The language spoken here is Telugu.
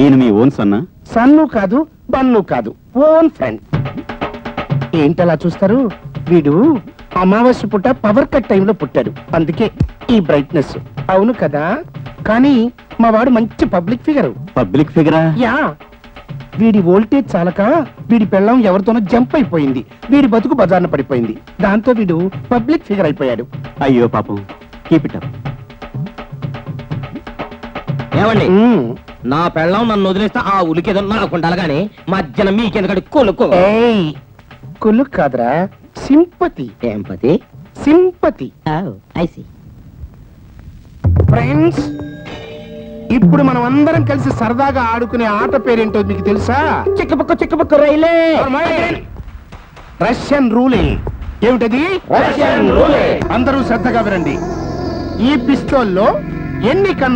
ఈయన మీ ఓన్ సన్నా? సన్ను కాదు, బన్ను కాదు, ఓన్ ఫ్రెండ్. ఏంటలా చూస్తారు? వీడు అమావాస్య పుట్ట పవర్ కట్ టైంలో పుట్టాడు, అందుకే ఈ బ్రైట్నెస్. అవును కదా? కానీ మా వాడు మంచి పబ్లిక్ ఫిగర్. పబ్లిక్ ఫిగరా? యా. వీడి వోల్టేజ్ చాలక వీడి పెళ్ళం ఎవరితోనో జంప్ అయిపోయింది, వీడి బతుకు బజార్న పడిపోయింది. దాంతో వీడు పబ్లిక్ ఫిగర్ అయిపోయాడు. అయ్యో పాపం. Keep it up. ఏమండి, నా పెళ్ళం నన్ను వదిలేస్తే ఆ ఉలికేదో నాకు ఉండాలి కానీ మధ్యన మీకెందుకంటే కొనుక్కో. ఏయ్, కులు కాదురా, సింపతి. ఏంపతి? సింపతి. ఐసి. ఫ్రెండ్స్, ఇప్పుడు మనం అందరం కలిసి సరదాగా ఆడుకునే ఆట పేరేంటో మీకు తెలుసా? చిక్కపక్క రైలే. రష్యన్ రూలే. ఏమిటది? రష్యన్ రూలే. అందరూ శ్రద్ధగా వినండి. ఈ పిస్తోల్లో ఎన్ని కన్నా